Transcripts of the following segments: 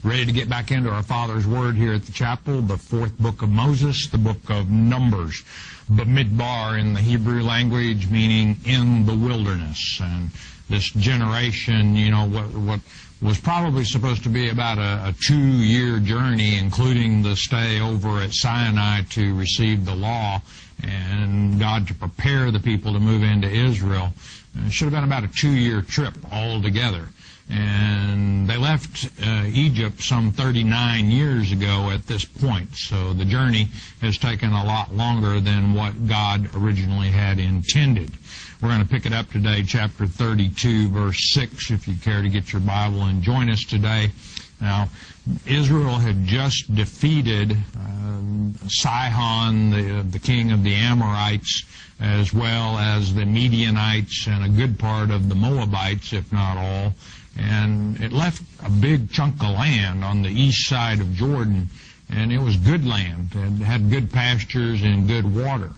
Ready to get back into our Father's Word here at the chapel, the fourth book of Moses, the book of Numbers. Bamidbar in the Hebrew language, meaning in the wilderness. And this generation, what was probably supposed to be about a 2-year journey, including the stay over at Sinai to receive the law and God to prepare the people to move into Israel. It should have been about a 2-year trip altogether. And they left Egypt some 39 years ago at this point. So the journey has taken a lot longer than what God originally had intended. We're going to pick it up today, chapter 32, verse 6, if you care to get your Bible and join us today. Now, Israel had just defeated Sihon, the king of the Amorites, as well as the Midianites and a good part of the Moabites, if not all. And it left a big chunk of land on the east side of Jordan, and it was good land. It had good pastures and good water.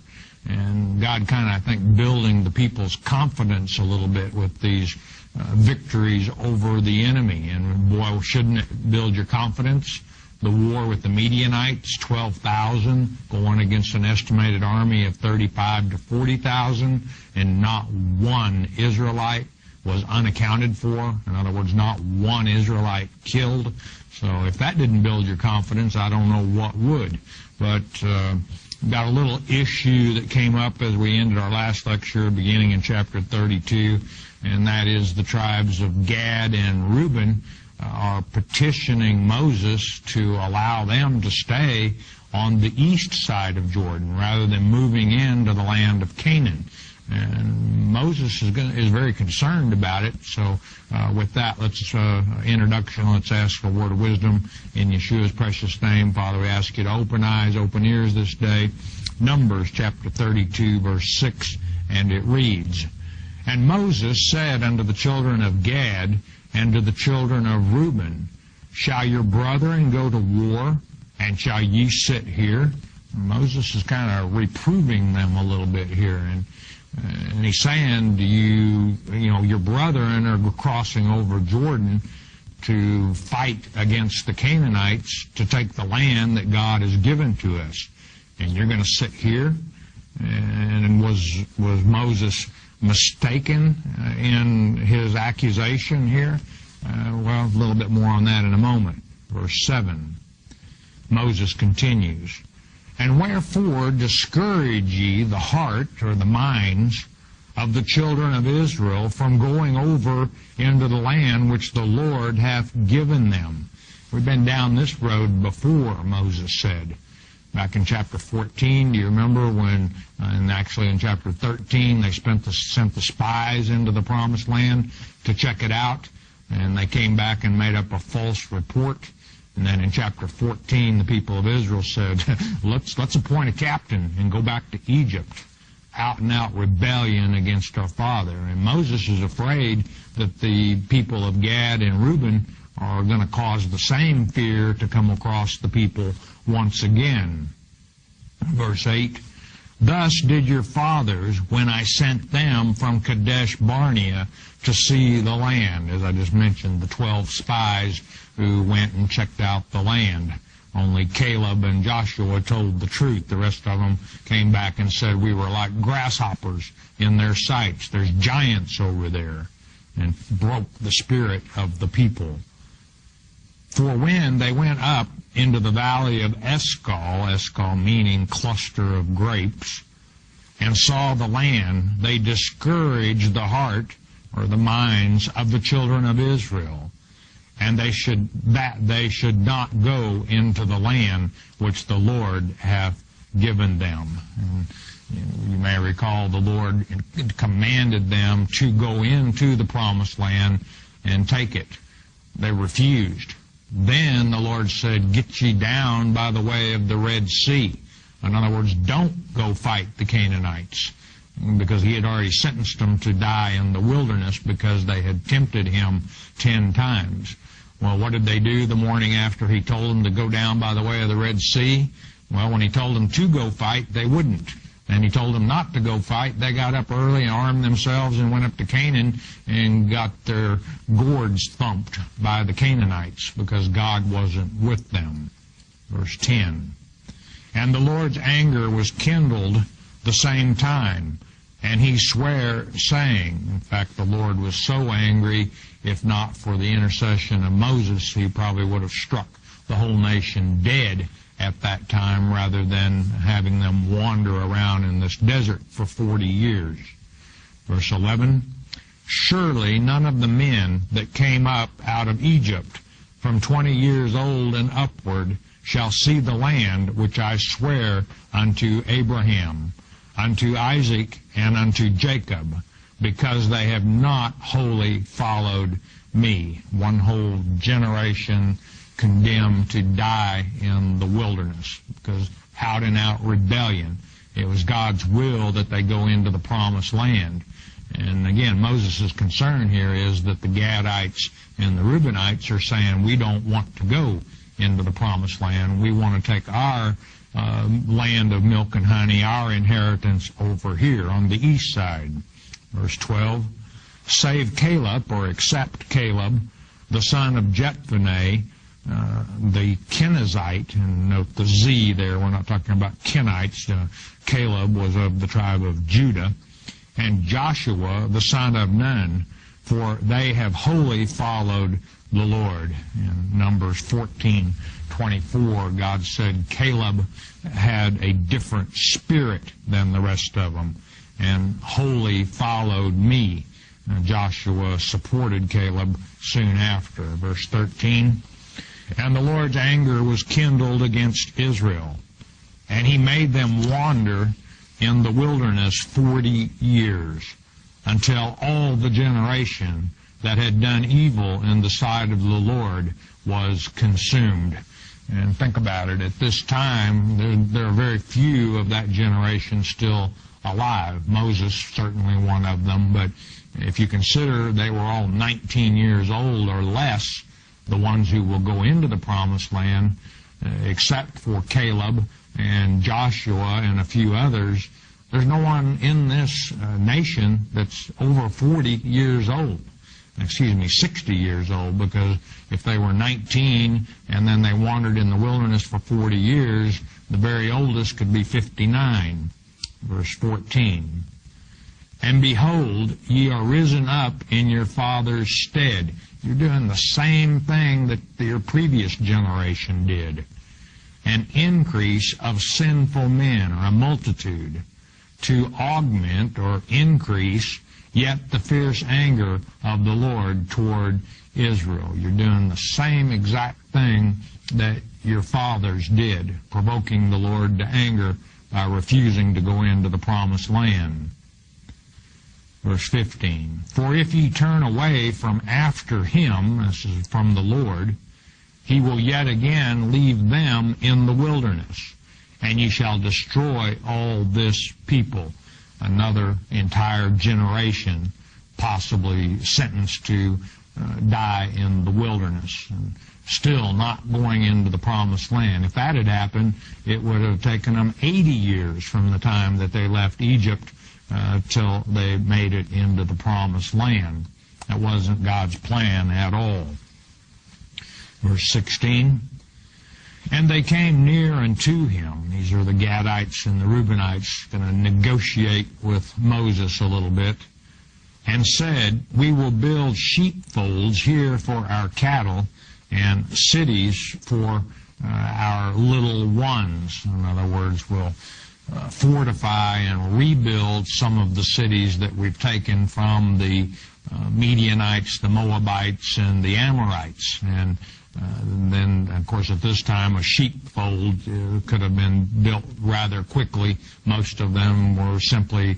And God kind of, I think, building the people's confidence a little bit with these victories over the enemy. And boy, shouldn't it build your confidence? The war with the Midianites, 12,000 going against an estimated army of 35 to 40,000, and not one Israelite was unaccounted for. In other words, not one Israelite killed. So if that didn't build your confidence, I don't know what would. But got a little issue that came up as we ended our last lecture, beginning in chapter 32, and that is the tribes of Gad and Reuben are petitioning Moses to allow them to stay on the east side of Jordan rather than moving into the land of Canaan. And Moses is very concerned about it. So with that, let's introduction. Let's ask for a word of wisdom in Yeshua's precious name. Father, we ask you to open eyes, open ears this day. Numbers chapter 32, verse 6, and it reads, And Moses said unto the children of Gad and to the children of Reuben, Shall your brethren go to war, and shall ye sit here? Moses is kind of reproving them a little bit here, and he's saying to your brethren are crossing over Jordan to fight against the Canaanites to take the land that God has given to us. And you're going to sit here? And was Moses mistaken in his accusation here? Well, a little bit more on that in a moment. Verse 7, Moses continues, And wherefore discourage ye the heart, or the minds, of the children of Israel from going over into the land which the Lord hath given them? We've been down this road before, Moses said. Back in chapter 14, do you remember when, and actually in chapter 13, they sent the spies into the promised land to check it out, and they came back and made up a false report. And then in chapter 14, the people of Israel said, let's appoint a captain and go back to Egypt. Out-and-out rebellion against our father. And Moses is afraid that the people of Gad and Reuben are going to cause the same fear to come across the people once again. Verse 8, Thus did your fathers when I sent them from Kadesh Barnea to see the land. As I just mentioned, the 12 spies who went and checked out the land. Only Caleb and Joshua told the truth. The rest of them came back and said we were like grasshoppers in their sights. There's giants over there, and broke the spirit of the people. For when they went up into the valley of Eshcol meaning cluster of grapes, and saw the land, they discouraged the heart, or the minds, of the children of Israel. And they should not go into the land which the Lord hath given them. And you may recall the Lord commanded them to go into the promised land and take it. They refused. Then the Lord said, Get ye down by the way of the Red Sea. In other words, don't go fight the Canaanites, because he had already sentenced them to die in the wilderness because they had tempted him 10 times. Well, what did they do the morning after he told them to go down by the way of the Red Sea? Well, when he told them to go fight, they wouldn't. And he told them not to go fight. They got up early and armed themselves and went up to Canaan and got their gourds thumped by the Canaanites because God wasn't with them. Verse 10. And the Lord's anger was kindled the same time, and he sware, saying, in fact, the Lord was so angry, if not for the intercession of Moses, he probably would have struck the whole nation dead at that time rather than having them wander around in this desert for 40 years. Verse 11, surely none of the men that came up out of Egypt from 20 years old and upward shall see the land which I swear unto Abraham, unto Isaac, and unto Jacob, because they have not wholly followed me. One whole generation condemned to die in the wilderness because out and out rebellion. It was God's will that they go into the promised land. And again, Moses' concern here is that the Gadites and the Reubenites are saying, we don't want to go into the promised land. We want to take our land of milk and honey, our inheritance over here on the east side. Verse 12, save Caleb, or except Caleb, the son of Jephunneh, the Kenizzite, and note the Z there, we're not talking about Kenites. Caleb was of the tribe of Judah, and Joshua, the son of Nun, for they have wholly followed the Lord. In Numbers 14:24, God said Caleb had a different spirit than the rest of them, and wholly followed me. And Joshua supported Caleb soon after. Verse 13, and the Lord's anger was kindled against Israel, and he made them wander in the wilderness 40 years, until all the generation that had done evil in the sight of the Lord was consumed. And think about it, at this time, there are very few of that generation still alive. Moses, certainly one of them, but if you consider they were all 19 years old or less, the ones who will go into the promised land, except for Caleb and Joshua and a few others, there's no one in this nation that's over 40 years old. 60 years old, because if they were 19 and then they wandered in the wilderness for 40 years, the very oldest could be 59. Verse 14, and behold, ye are risen up in your father's stead. You're doing the same thing that your previous generation did. An increase of sinful men, or a multitude, to augment or increase yet the fierce anger of the Lord toward Israel. You're doing the same exact thing that your fathers did, provoking the Lord to anger by refusing to go into the promised land. Verse 15, for if ye turn away from after him, this is from the Lord, he will yet again leave them in the wilderness, and ye shall destroy all this people. Another entire generation possibly sentenced to die in the wilderness, and still not going into the promised land. If that had happened, it would have taken them 80 years from the time that they left Egypt till they made it into the promised land. That wasn't God's plan at all. Verse 16, and they came near unto him. These are the Gadites and the Reubenites going to negotiate with Moses a little bit, and said, we will build sheepfolds here for our cattle and cities for our little ones. In other words, we'll fortify and rebuild some of the cities that we've taken from the Midianites, the Moabites, and the Amorites. And then, of course, at this time, a sheepfold could have been built rather quickly. Most of them were simply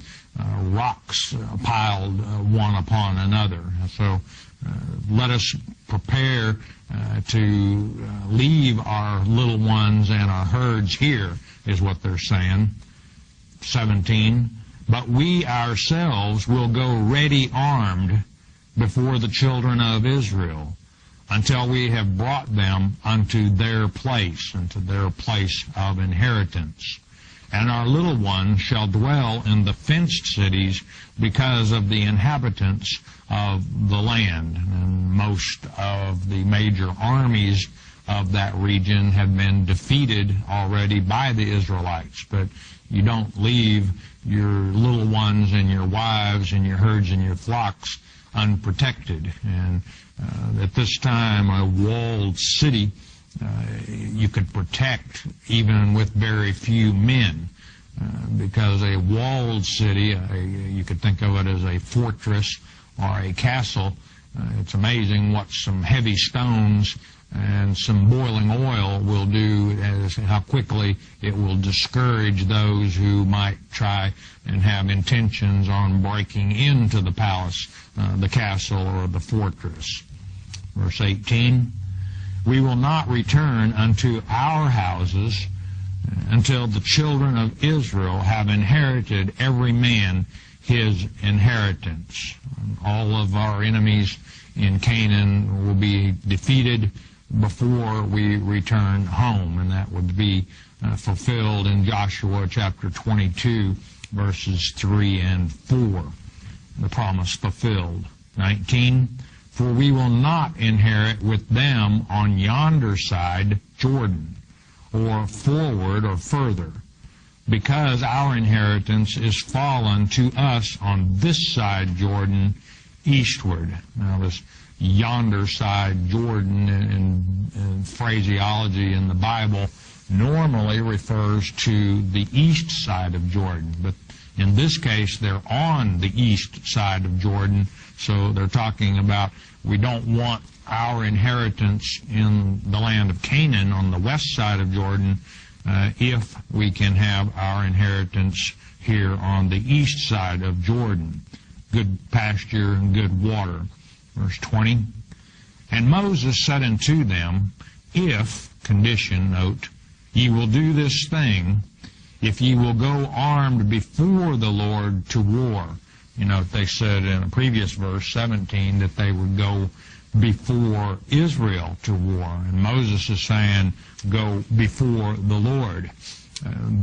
rocks piled one upon another. So let us prepare to leave our little ones and our herds here, is what they're saying. 17, but we ourselves will go ready armed before the children of Israel, until we have brought them unto their place of inheritance. and our little ones shall dwell in the fenced cities because of the inhabitants of the land. And most of the major armies of that region have been defeated already by the Israelites. But you don't leave your little ones and your wives and your herds and your flocks unprotected. And at this time, a walled city you could protect even with very few men, because a walled city, you could think of it as a fortress or a castle. It's amazing what some heavy stones and some boiling oil will do, as how quickly it will discourage those who might try and have intentions on breaking into the palace, the castle, or the fortress. Verse 18, we will not return unto our houses until the children of Israel have inherited every man his inheritance. All of our enemies in Canaan will be defeated before we return home, and that would be fulfilled in Joshua chapter 22, verses 3 and 4. The promise fulfilled. 19, for we will not inherit with them on yonder side Jordan, or forward or further, because our inheritance is fallen to us on this side Jordan eastward. Now this yonder side Jordan in phraseology in the Bible normally refers to the east side of Jordan, but in this case they're on the east side of Jordan, so they're talking about we don't want our inheritance in the land of Canaan on the west side of Jordan if we can have our inheritance here on the east side of Jordan. Good pasture and good water. Verse 20, and Moses said unto them, if, condition, note, ye will do this thing, if ye will go armed before the Lord to war. You know, they said in a previous verse, 17, that they would go before Israel to war. And Moses is saying, go before the Lord.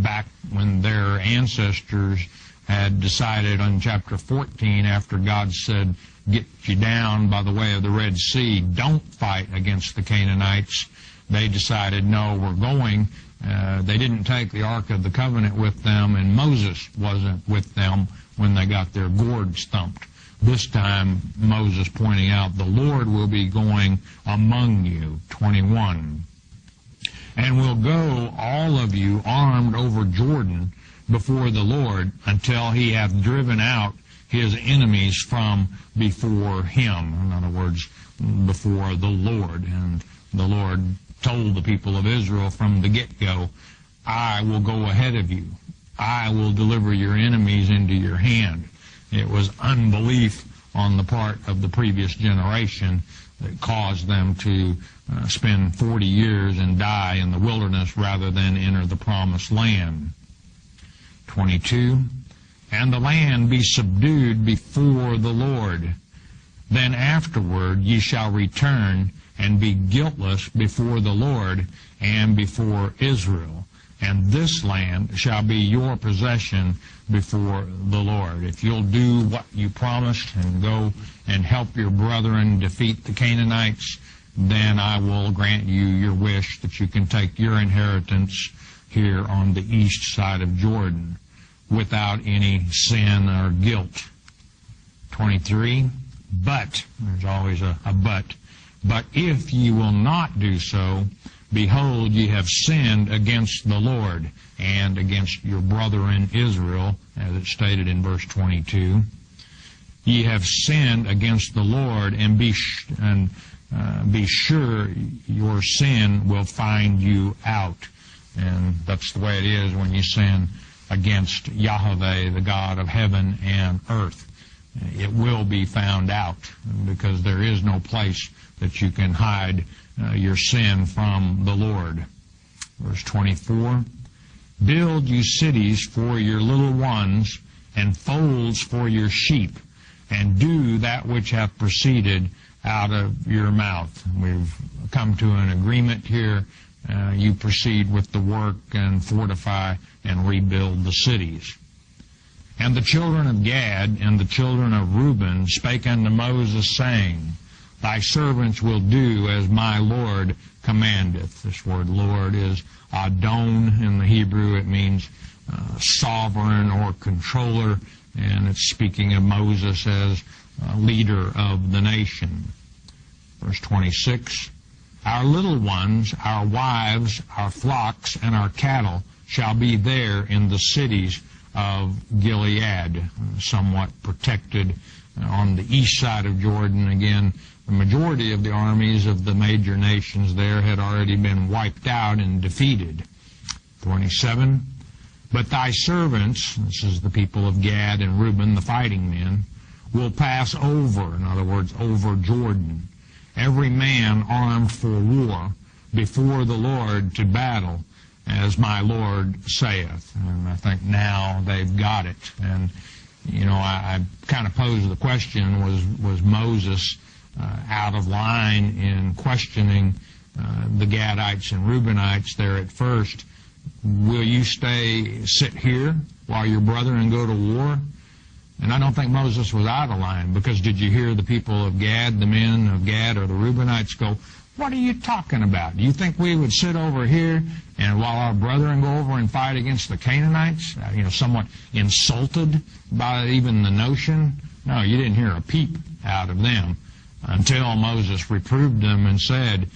Back when their ancestors had decided on chapter 14, after God said, get you down by the way of the Red Sea, don't fight against the Canaanites, they decided, no, we're going. They didn't take the Ark of the Covenant with them, and Moses wasn't with them when they got their gourds thumped. This time, Moses pointing out, the Lord will be going among you. 21. And will go, all of you, armed over Jordan before the Lord, until he hath driven out his enemies from before him. In other words, before the Lord. And the Lord told the people of Israel from the get-go, I will go ahead of you. I will deliver your enemies into your hand. It was unbelief on the part of the previous generation that caused them to spend 40 years and die in the wilderness rather than enter the promised land. 22, and the land be subdued before the Lord. Then afterward ye shall return and be guiltless before the Lord and before Israel. And this land shall be your possession before the Lord. If you'll do what you promised and go and help your brethren defeat the Canaanites, then I will grant you your wish that you can take your inheritance here on the east side of Jordan without any sin or guilt. 23, but, there's always a but if ye will not do so, behold, ye have sinned against the Lord and against your brethren Israel, as it's stated in verse 22. Ye have sinned against the Lord, and be sure your sin will find you out. And that's the way it is when you sin against Yahweh, the God of heaven and earth. It will be found out, because there is no place that you can hide your sin from the Lord. Verse 24, build you cities for your little ones, and folds for your sheep, and do that which hath proceeded out of your mouth. We've come to an agreement here you proceed with the work and fortify and rebuild the cities. And the children of Gad and the children of Reuben spake unto Moses, saying, Thy servants will do as my Lord commandeth. This word Lord is Adon in the Hebrew. It means sovereign or controller, and it's speaking of Moses as leader of the nation. Verse 26, Our little ones, our wives, our flocks, and our cattle shall be there in the cities of Gilead, somewhat protected on the east side of Jordan. Again, the majority of the armies of the major nations there had already been wiped out and defeated. 27, But thy servants, this is the people of Gad and Reuben, the fighting men, will pass over, in other words, over Jordan, every man armed for war, before the Lord to battle, as my Lord saith. And I think now they've got it. And, you know, I kind of posed the question, was Moses out of line in questioning the Gadites and Reubenites there at first? Will you sit here while your brethren go to war? And I don't think Moses was out of line, because did you hear the people of Gad, the men of Gad or the Reubenites go, what are you talking about? Do you think we would sit over here and while our brethren go over and fight against the Canaanites? Somewhat insulted by even the notion. No, you didn't hear a peep out of them until Moses reproved them and said,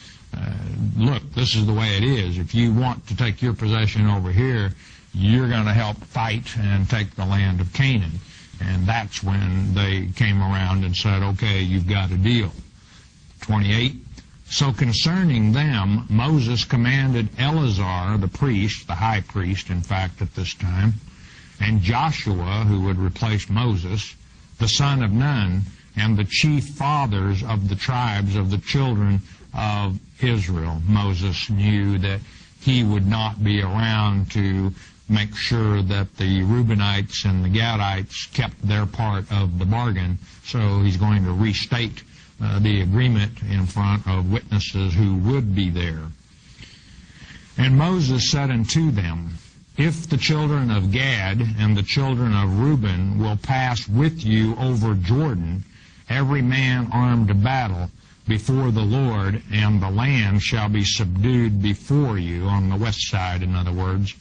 look, this is the way it is. If you want to take your possession over here, you're going to help fight and take the land of Canaan. And that's when they came around and said, okay, you've got a deal. 28, So concerning them, Moses commanded Eleazar, the priest, the high priest, in fact, at this time, and Joshua, who would replace Moses, the son of Nun, and the chief fathers of the tribes of the children of Israel. Moses knew that he would not be around to make sure that the Reubenites and the Gadites kept their part of the bargain, so he's going to restate the agreement in front of witnesses who would be there. And Moses said unto them, If the children of Gad and the children of Reuben will pass with you over Jordan, every man armed to battle, before the Lord, and the land shall be subdued before you, on the west side, in other words,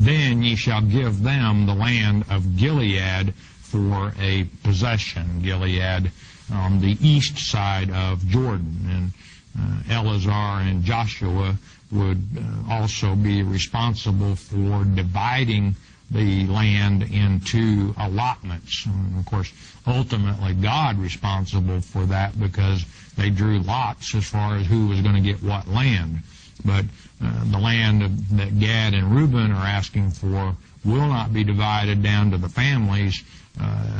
then ye shall give them the land of Gilead for a possession. Gilead on the east side of Jordan. And Eleazar and Joshua would also be responsible for dividing the land into allotments. And of course, ultimately God responsible for that, because they drew lots as far as who was going to get what land. But the land that Gad and Reuben are asking for will not be divided down to the families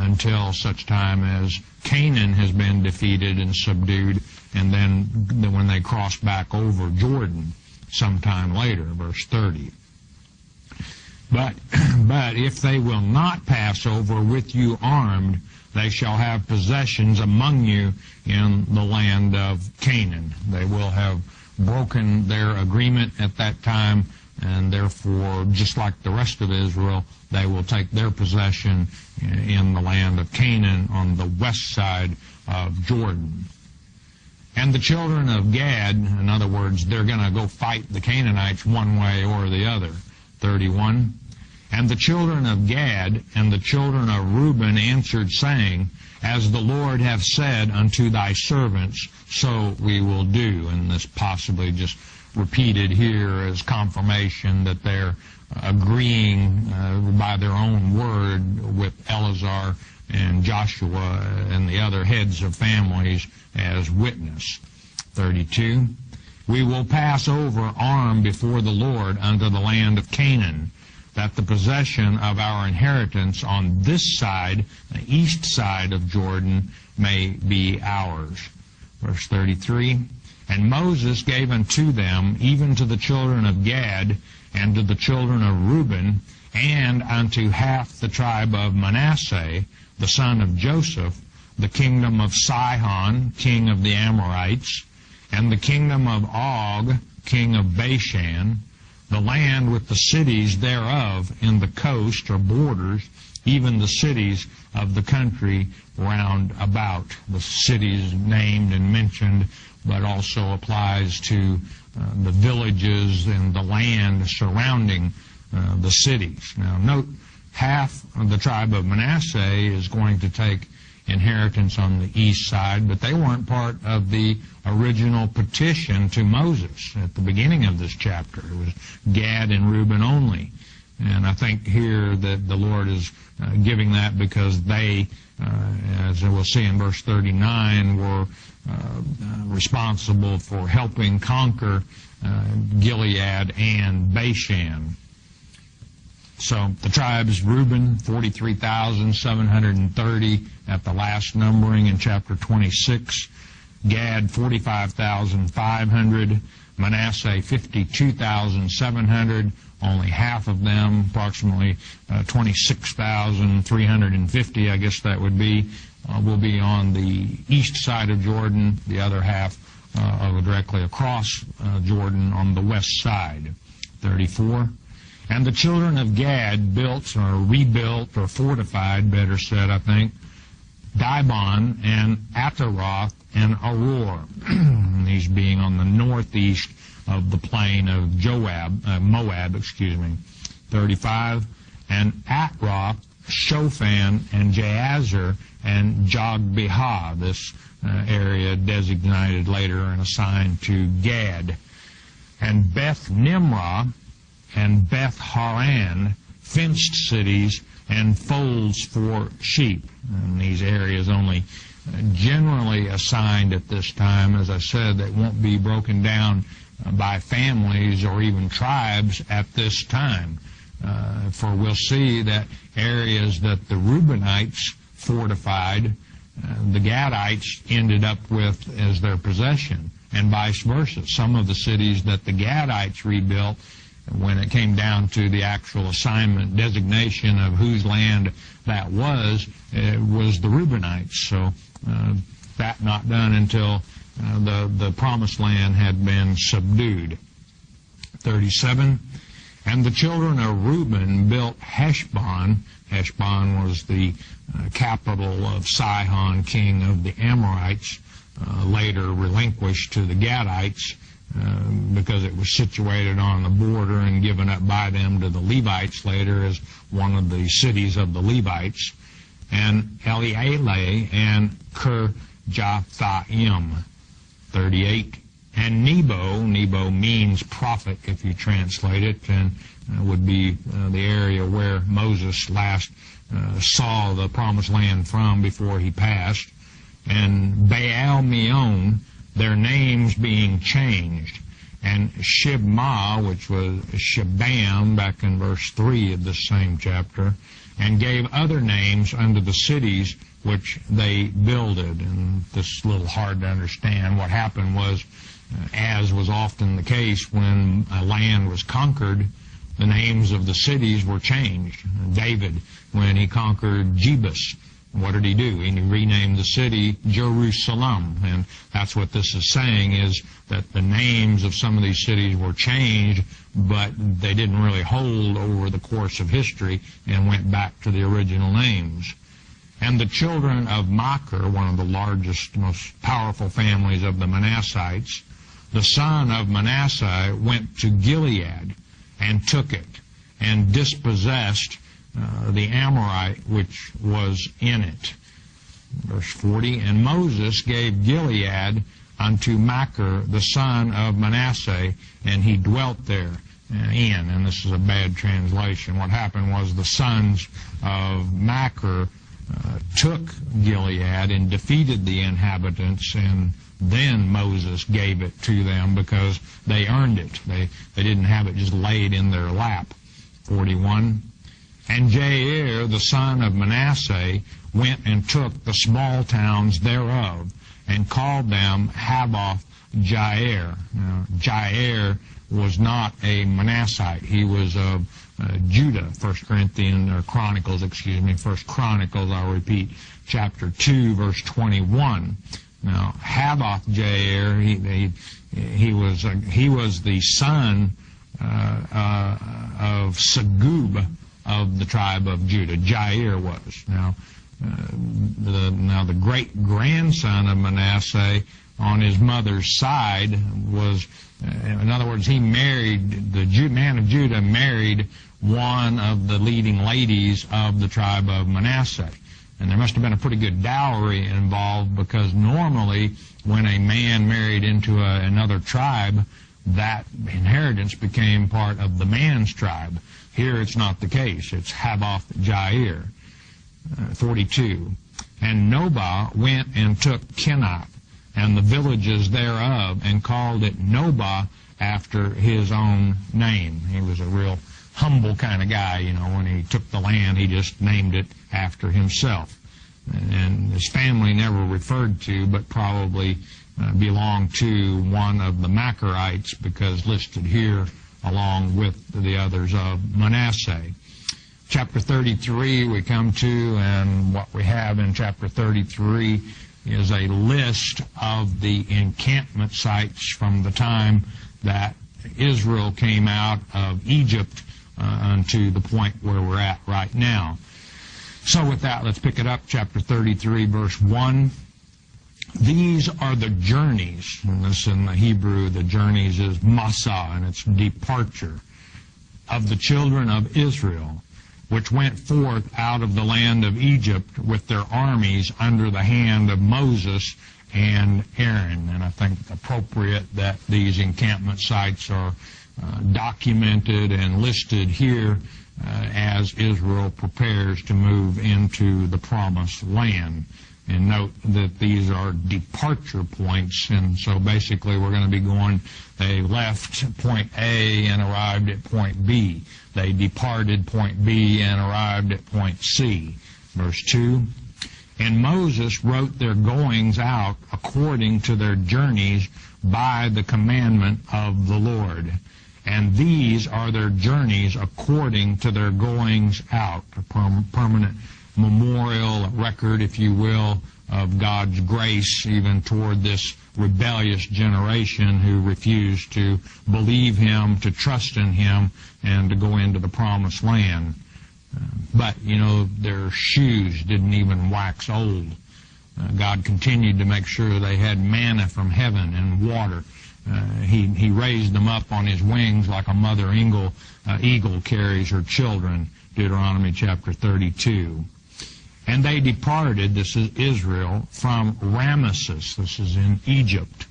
until such time as Canaan has been defeated and subdued, and then when they cross back over Jordan sometime later, verse 30. But if they will not pass over with you armed, they shall have possessions among you in the land of Canaan. They will have broken their agreement at that time, and therefore, just like the rest of Israel, they will take their possession in the land of Canaan on the west side of Jordan. And the children of Gad, in other words, they're going to go fight the Canaanites one way or the other. 31. And the children of Gad and the children of Reuben answered, saying, As the Lord hath said unto thy servants, so we will do. And this possibly just repeated here as confirmation that they're agreeing by their own word with Eleazar and Joshua and the other heads of families as witness. 32. We will pass over armed before the Lord unto the land of Canaan, that the possession of our inheritance on this side, the east side of Jordan, may be ours. Verse 33, And Moses gave unto them, even to the children of Gad, and to the children of Reuben, and unto half the tribe of Manasseh, the son of Joseph, the kingdom of Sihon, king of the Amorites, and the kingdom of Og, king of Bashan, the land with the cities thereof in the coast or borders, even the cities of the country round about. The cities named and mentioned, but also applies to the villages and the land surrounding the cities. Now note, half of the tribe of Manasseh is going to take inheritance on the east side, but they weren't part of the original petition to Moses at the beginning of this chapter. It was Gad and Reuben only. And I think here that the Lord is giving that because they, as we'll see in verse 39, were responsible for helping conquer Gilead and Bashan. So the tribes, Reuben, 43,730 at the last numbering in chapter 26. Gad, 45,500. Manasseh, 52,700. Only half of them, approximately 26,350, I guess that would be, will be on the east side of Jordan. The other half directly across Jordan on the west side. 34. And the children of Gad built, or rebuilt, or fortified, better said, I think, Dibon and Ataroth and Aror, these being on the northeast of the plain of Moab. 35. And Atroth, Shofan, and Jazer, and Jogbehah, this area designated later and assigned to Gad. And Beth Nimrah and Beth Haran, fenced cities, and folds for sheep. And these areas only generally assigned at this time. As I said, they won't be broken down by families or even tribes at this time. For we'll see that areas that the Reubenites fortified, the Gadites ended up with as their possession, and vice versa. Some of the cities that the Gadites rebuilt, when it came down to the actual assignment designation of whose land that was, it was the Reubenites. So that not done until the promised land had been subdued. 37. And the children of Reuben built Heshbon. Heshbon was the capital of Sihon, king of the Amorites, later relinquished to the Gadites, because it was situated on the border and given up by them to the Levites later as one of the cities of the Levites. And Elieleh and Kirjathaim. 38. And Nebo means prophet if you translate it, and would be the area where Moses last saw the promised land from before he passed. And Baal Meon, their names being changed. And Shibmah, which was Shebam, back in verse 3 of this same chapter, and gave other names unto the cities which they builded. And this is a little hard to understand. What happened was, as was often the case when a land was conquered, the names of the cities were changed. David, when he conquered Jebus, what did he do? He renamed the city Jerusalem. And that's what this is saying, is that the names of some of these cities were changed, but they didn't really hold over the course of history and went back to the original names. And the children of Machir, one of the largest, most powerful families of the Manassites, the son of Manasseh went to Gilead and took it and dispossessed the Amorite which was in it. Verse 40, and Moses gave Gilead unto Machir the son of Manasseh, and he dwelt there and this is a bad translation. What happened was the sons of Machir took Gilead and defeated the inhabitants, and then Moses gave it to them because they earned it. They didn't have it just laid in their lap. 41. And Jair, the son of Manasseh, went and took the small towns thereof, and called them Havoth Jair. Now, Jair was not a Manassite. He was of Judah. 1 Chronicles, I'll repeat, chapter 2, verse 21. Now, Havoth-Jair, he was the son of Segub of the tribe of Judah. Jair was. Now, the great-grandson of Manasseh on his mother's side was, in other words, he married, the man of Judah married one of the leading ladies of the tribe of Manasseh. And there must have been a pretty good dowry involved, because normally when a man married into another tribe, that inheritance became part of the man's tribe. Here it's not the case. It's Havoth-Jair. 42. And Nobah went and took Kenath and the villages thereof, and called it Nobah after his own name. He was a real humble kind of guy, you know. When he took the land, he just named it after himself. And his family never referred to, but probably belonged to one of the Machirites, because listed here along with the others of Manasseh. Chapter 33 we come to, and what we have in chapter 33 is a list of the encampment sites from the time that Israel came out of Egypt unto the point where we're at right now. So with that, let's pick it up, chapter 33, verse 1. These are the journeys, and this in the Hebrew, the journeys is masa, and it's departure, of the children of Israel, which went forth out of the land of Egypt with their armies under the hand of Moses and Aaron. And I think it's appropriate that these encampment sites are documented and listed here as Israel prepares to move into the promised land. And note that these are departure points, and so basically we're going to be going, they left point A and arrived at point B. They departed point B and arrived at point C. Verse 2, and Moses wrote their goings out according to their journeys by the commandment of the Lord. And these are their journeys according to their goings out, a permanent memorial, record, if you will, of God's grace even toward this rebellious generation who refused to believe Him, to trust in Him, and to go into the promised land. But, you know, their shoes didn't even wax old. God continued to make sure they had manna from heaven and water. He raised them up on His wings like a mother eagle carries her children, Deuteronomy chapter 32. And they departed, this is Israel, from Ramesses, this is in Egypt,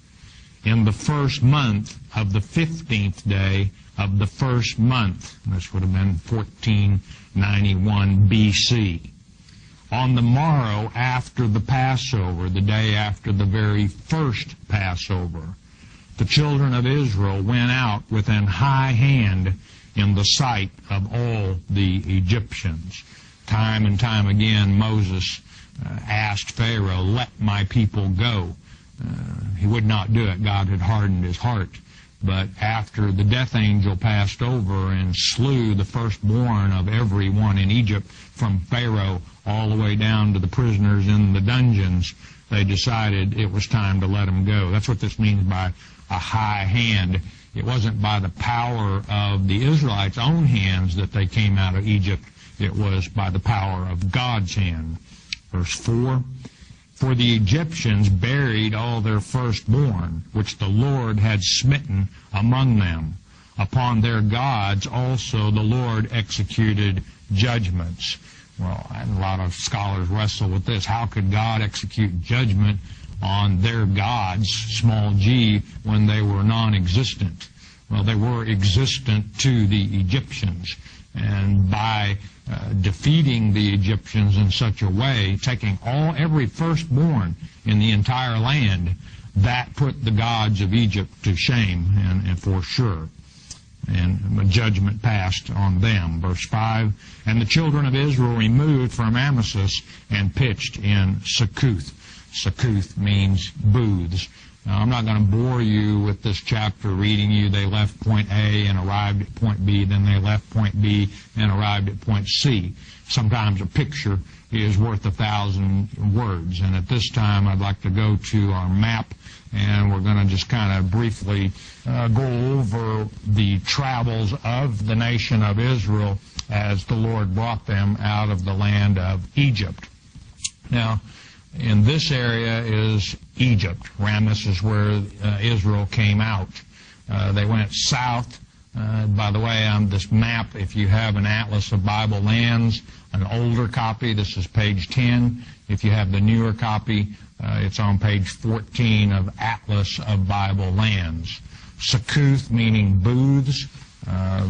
in the first month of the 15th day of the first month. This would have been 1491 B.C. On the morrow after the Passover, the day after the very first Passover, the children of Israel went out with an high hand in the sight of all the Egyptians. Time and time again, Moses asked Pharaoh, let my people go. He would not do it. God had hardened his heart. But after the death angel passed over and slew the firstborn of everyone in Egypt, from Pharaoh all the way down to the prisoners in the dungeons, they decided it was time to let them go. That's what this means by a high hand. It wasn't by the power of the Israelites' own hands that they came out of Egypt. It was by the power of God's hand. Verse 4, for the Egyptians buried all their firstborn, which the Lord had smitten among them. Upon their gods also the Lord executed judgments. Well, a lot of scholars wrestle with this. How could God execute judgment on their gods, small g, when they were non-existent? Well, they were existent to the Egyptians. And by defeating the Egyptians in such a way, taking every firstborn in the entire land, that put the gods of Egypt to shame, and for sure. And a judgment passed on them. Verse 5, and the children of Israel removed from Ramesses and pitched in Succoth. Succoth means booths. Now, I'm not going to bore you with this chapter reading you. They left point A and arrived at point B, then they left point B and arrived at point C. Sometimes a picture is worth 1,000 words. And at this time, I'd like to go to our map, and we're going to just kind of briefly go over the travels of the nation of Israel as the Lord brought them out of the land of Egypt. Now, in this area is Egypt. Ramses is where Israel came out. They went south. By the way, on this map, if you have an Atlas of Bible Lands, an older copy, this is page 10. If you have the newer copy, it's on page 14 of Atlas of Bible Lands. Succoth, meaning booths.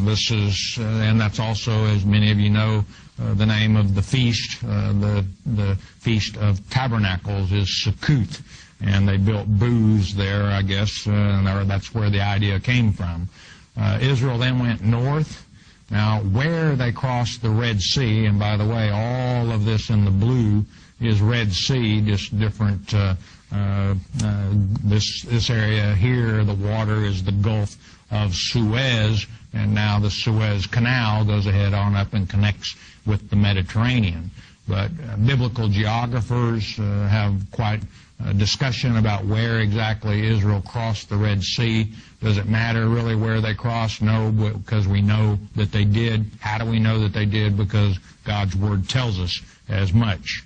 This is, and that's also, as many of you know, the name of the feast. The Feast of Tabernacles is Succoth, and they built booths there, I guess, and that's where the idea came from. Israel then went north. Now, where they crossed the Red Sea, and by the way, all of this in the blue is Red Sea, just different. This area here, the water is the Gulf of Suez, and now the Suez Canal goes ahead on up and connects with the Mediterranean. But biblical geographers have quite a discussion about where exactly Israel crossed the Red Sea. Does it matter really where they crossed? No, because we know that they did. How do we know that they did? Because God's Word tells us as much.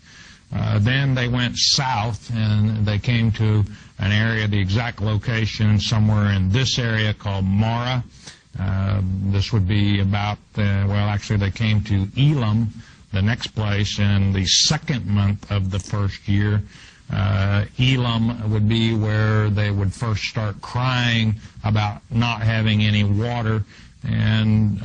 Then they went south, and they came to an area, the exact location, somewhere in this area called Marah. This would be about, well, actually they came to Elam, the next place, in the second month of the first year. Elam would be where they would first start crying about not having any water, and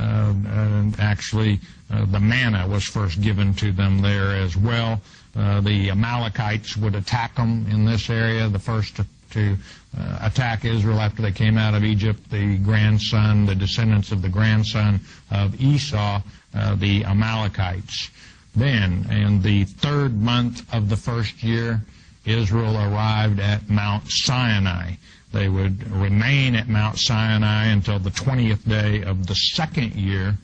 actually the manna was first given to them there as well. The Amalekites would attack them in this area, the first to attack Israel after they came out of Egypt, the descendants of the grandson of Esau, the Amalekites. Then, in the third month of the first year, Israel arrived at Mount Sinai. They would remain at Mount Sinai until the 20th day of the second year.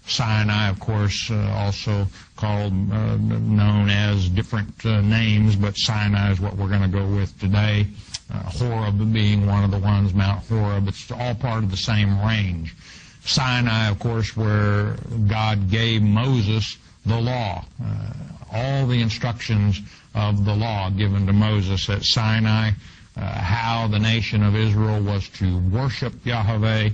Sinai, of course, also called, known as different names, but Sinai is what we're going to go with today. Horeb being one of the ones, Mount Horeb. It's all part of the same range. Sinai, of course, where God gave Moses the law, all the instructions of the law given to Moses at Sinai, how the nation of Israel was to worship Yahweh,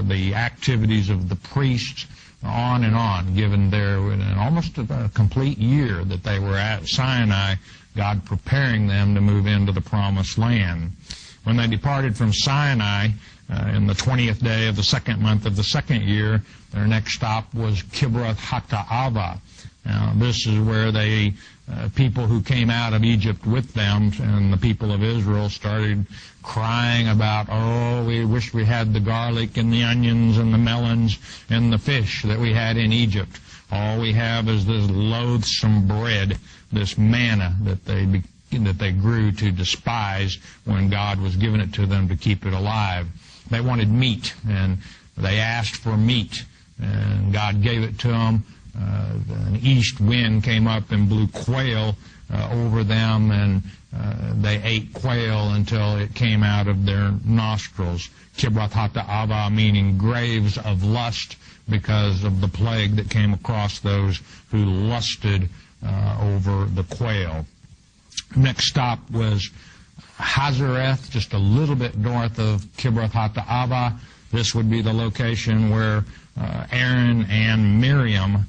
the activities of the priests, on and on, given there in almost a complete year that they were at Sinai, God preparing them to move into the promised land. When they departed from Sinai, in the 20th day of the second month of the second year, their next stop was Kibroth Hattaavah. Now, this is where they, people who came out of Egypt with them, and the people of Israel started crying about, oh, we wish we had the garlic and the onions and the melons and the fish that we had in Egypt. All we have is this loathsome bread, this manna that they grew to despise when God was giving it to them to keep it alive. They wanted meat, and they asked for meat, and God gave it to them. An east wind came up and blew quail over them, and they ate quail until it came out of their nostrils. Kibroth Hattaavah, meaning graves of lust, because of the plague that came across those who lusted over the quail. Next stop was Hazareth, just a little bit north of Kibroth Hattaavah. This would be the location where Aaron and Miriam,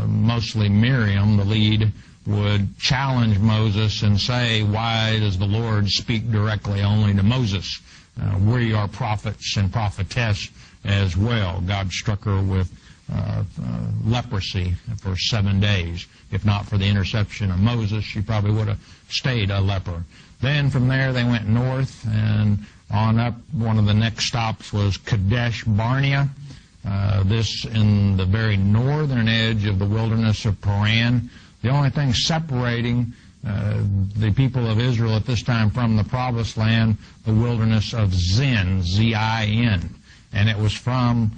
mostly Miriam, the lead, would challenge Moses and say, why does the Lord speak directly only to Moses? We are prophets and prophetess as well. God struck her with leprosy for 7 days. If not for the interception of Moses, she probably would have stayed a leper. Then from there they went north and on up. One of the next stops was Kadesh Barnea. This in the very northern edge of the wilderness of Paran. The only thing separating the people of Israel at this time from the promised land, the wilderness of Zin, Z-I-N. And it was from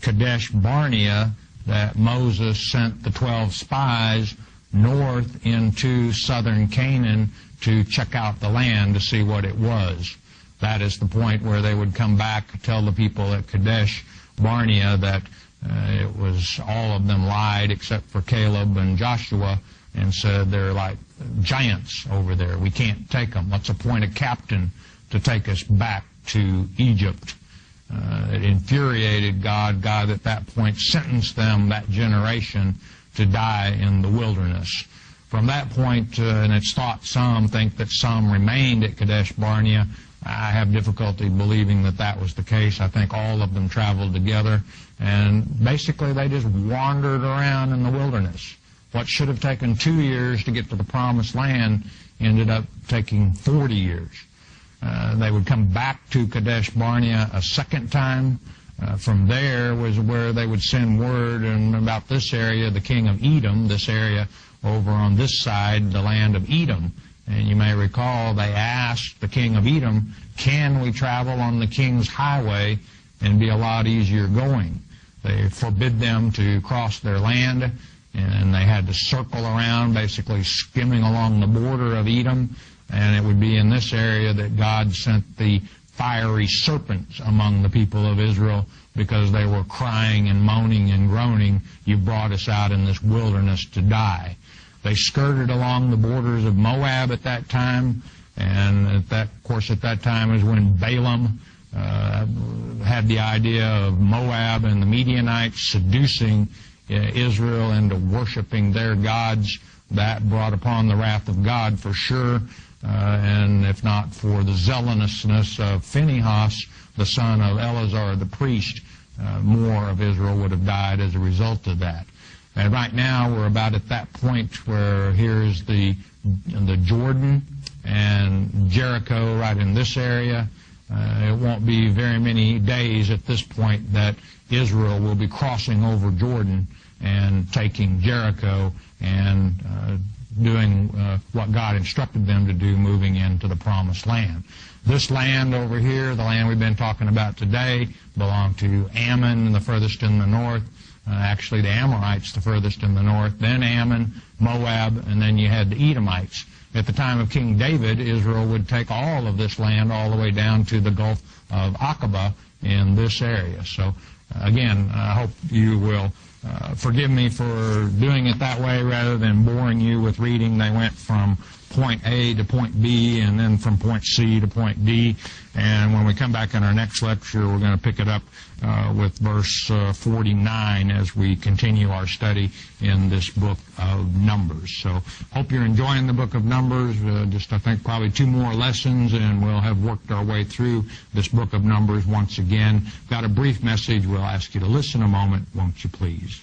Kadesh Barnea that Moses sent the 12 spies north into southern Canaan to check out the land to see what it was. That is the point where they would come back, tell the people at Kadesh Barnea that it was all of them lied except for Caleb and Joshua, and said they're like giants over there. We can't take them. Let's appoint a captain to take us back to Egypt. It infuriated God. God at that point sentenced them, that generation, to die in the wilderness. From that point, and it's thought, some think that some remained at Kadesh Barnea. I have difficulty believing that that was the case. I think all of them traveled together, and basically they just wandered around in the wilderness. What should have taken 2 years to get to the promised land ended up taking 40 years. They would come back to Kadesh Barnea a second time. From there was where they would send word, and about this area, the king of Edom, this area over on this side, the land of Edom. And you may recall they asked the king of Edom, can we travel on the king's highway and be a lot easier going? They forbid them to cross their land, and they had to circle around, basically skimming along the border of Edom. And it would be in this area that God sent the fiery serpents among the people of Israel, because they were crying and moaning and groaning, you brought us out in this wilderness to die. They skirted along the borders of Moab at that time, and at that time is when Balaam had the idea of Moab and the Midianites seducing Israel into worshiping their gods. That brought upon the wrath of God for sure, and if not for the zealousness of Phinehas, the son of Eleazar the priest, more of Israel would have died as a result of that. And right now we're about at that point where here's the Jordan and Jericho right in this area. It won't be very many days at this point that Israel will be crossing over Jordan and taking Jericho and doing what God instructed them to do, moving into the promised land. This land over here, the land we've been talking about today, belonged to Ammon, the furthest in the north. Actually, the Amorites, the furthest in the north, then Ammon, Moab, and then you had the Edomites. At the time of King David, Israel would take all of this land all the way down to the Gulf of Aqaba in this area. So, again, I hope you will forgive me for doing it that way rather than boring you with reading. They went from point A to point B, and then from point C to point D. And when we come back in our next lecture, we're going to pick it up with verse 49 as we continue our study in this book of Numbers. So hope you're enjoying the book of Numbers. Just, I think, probably 2 more lessons, and we'll have worked our way through this book of Numbers once again. Got a brief message. We'll ask you to listen a moment, won't you please?